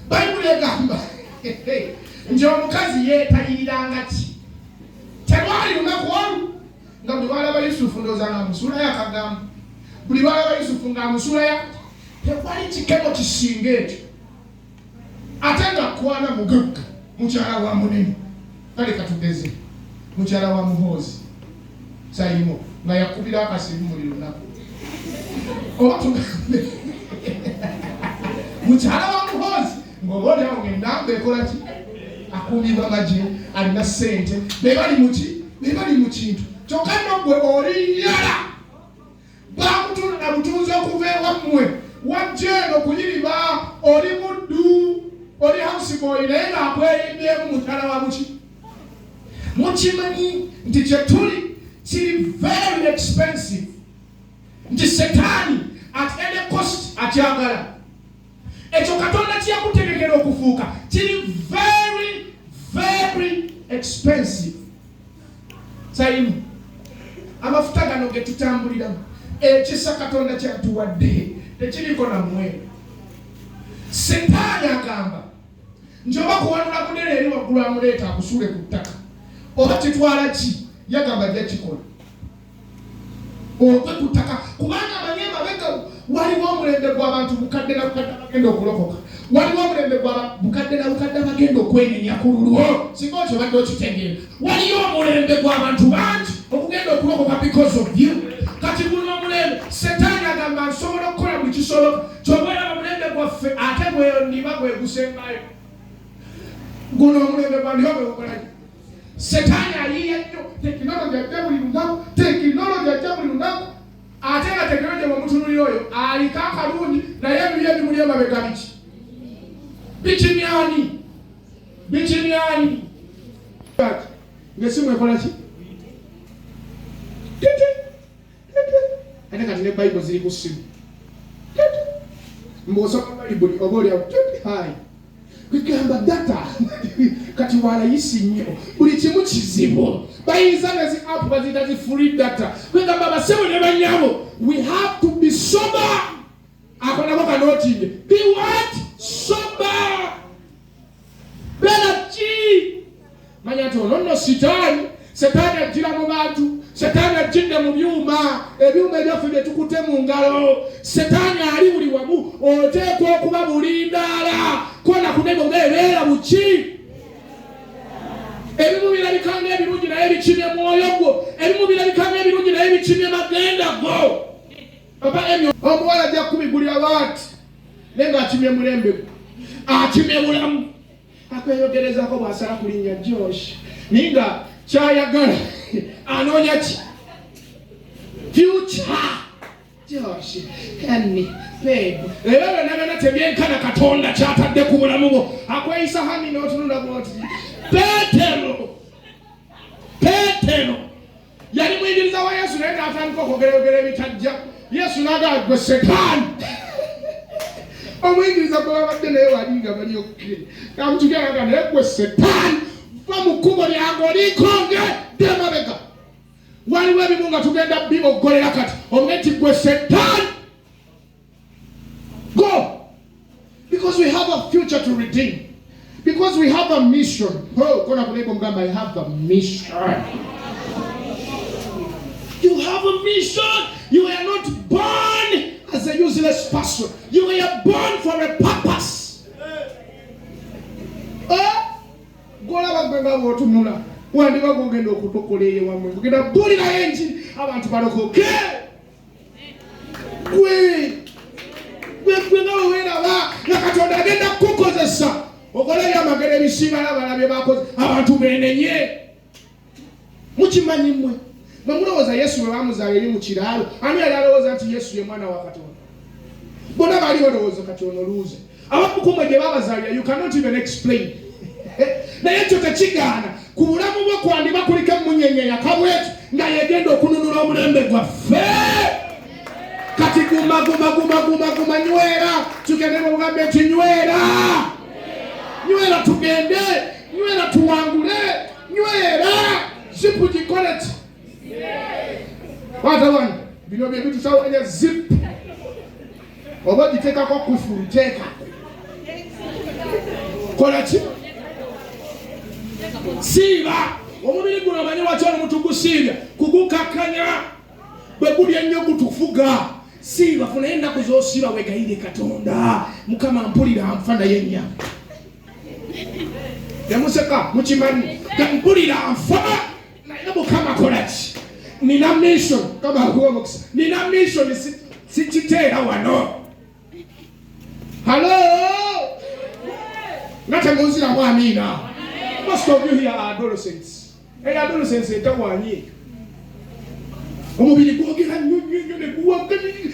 Bayibuli egamba nti omukazi yeetayiranga ki tewali lunaku olu nga buli balaba Yusufu ndowooza nga musula yakagamba buli balaba Yusufu nga musula ya tewali kikemo kisinga ekyo ate nga kwana mugagga mukyala wa munene kale katugeze mukyala wa muhoozi sayimo nga yakubira akasimu buli lunaku oba tugambe mukyala wa muhoozi ng'oboolera ng'endamba ekola ki akuumibwa magye alina ssente be bali mu kintu kyokka nno gwe oli yala baakutunda butunzi okuva ewammwe wajja eno kuyiriba oli muddu oli house boy naye ng'akweyimbyemu mukyala wa muki mukimanyi nti kye tuli kiri very expensive nti setaani at any cost akyagala ekyo Katonda kyeyakutegekera okufuuka kiri very very expensive. Saimu amafuta gano ge tutambuliramu ekisa Katonda kyatuwadde tekiriko na muwendo. Setaani agamba njoba kuwanula kunene eri waggulu amuleeta akusule ku ttaka oba kitwala ki yagamba ajja kikola ove ku ttaka kubanga amanyi emabega waliwo omulembe gw'abantu bukadde na bukadde bagenda okulokoka waliwo omulembe gwa bukadde na bukadde bagenda okwenenya ku lulwo singa okyo badde okitegeera waliyo omulembe gw'abantu bangi okugenda okulokoka because of you kati guno omulembe Setaani agamba nsobola okukola buli kisoboka kyobera omulembe gwaffe ate bweniba gwegusembayo guno omulembe gwandiba bwegukolaki Setaani ayiiya nnyo tekinologi ajja buli lunaku tekinologi ajja buli lunaku ate nga tekinologi bwemutunulira oyo aliko akalungi naye ebibi ebimuli emabega biki bikimyani ng'essimu ekola ki ate kati ne Bayibuli ziri ku ssimu mbw'osoma Bayibuli oba oliawo hayi kwegamba data kati walayisi nnyo buli kimu kizibu bayinza nezi app baziyita zi free data kwegamba basebo ne banyabo we have to be sober ako nako kanootinge be what sober bela ki manya nti ono nno Setaani ajjira mu bantu Setaani ajjidde mu byuma ebyuma ebyaffe bye tukute mu ngalo Setaani ali buli wamu oteekwa okuba bulindaala kona kunene ng'ebeera buki ebimu birabika ng'ebirungi naye bikimye mwoyo gwo ebimu birabika ng'ebirungi naye bikimye magenda go papa emyo omuwala ajja kubigulira baati naye ng'akimye mulembe gwo akimye bulamu akweyogerezako bw'asala ku linnya Josh naye nga kyayagala anoonya ki future Josh Henry babe era bonna tebyenkana Katonda kyatadde ku bulamu bwo akweyisa hani n'otunula bwoti Petero yali muyigiriza wa Yesu naye n'atandika okwogerayogera ebitajja Yesu n'agamba gwe Setaani omuyigiriza gwe babadde naye walinga bali okukkiriza kamutugeranga naye gwe Setaani va mu kkubo lyange olikonge demabega waliwo ebimu nga tugenda biboggolera kati omanye nti gwe Setaani go because we have a future to redeem because we have a mission. Kona kunaibo mgamba I have a mission. You have a mission. You are not born as a useless person. You are born for a purpose. Gola baganga botunula wandi bagogenda okutokoleye wamwe kugenda bulira yenji abantu balokoke gwe ngawe weraba nga Katonda agenda kukozesa okola yamagere ebisinga n'abalabye bakoze abantu benenye mukimanyi mmwe bamulowooza Yesu bwe bamuzaala eri mu kiraalo ani yali alowooza nti Yesu ye mwana wa Katonda bonna baali balowooza kati ono luuze abamukumwe gye babazaalira you cannot even explain naye ekyo tekigaana ku bulamu bwe kwandiba kuliko emunyenyeya kabwetu nga yegenda okununula omulembe gwaffe kati guma nywera tugende mu bugambe nti nywera tugende nywera tuwangule nywera zipu gikoleti watawana bino bye bitusawanya zipu oba giteekako kufuru teeka kola ki siiba omubiri guno omanyi lwaki omuntu gusiibya kugukakanya bwe gulya ennyo gutufuga siiba funa ennaku z'osiiba wegayire Katonda Mukama mpulira nfa naye nnya yamuseka mukimanyi mpulira nfa naye Mukama kola ki nina mission kama akuwomukisa nina mission sikiteera wano halo ngate munziramu amiina. Most of you here are adolescents. Hey, adolescents, omubiri gwogera nnyo nnyo nnyo ne guwagala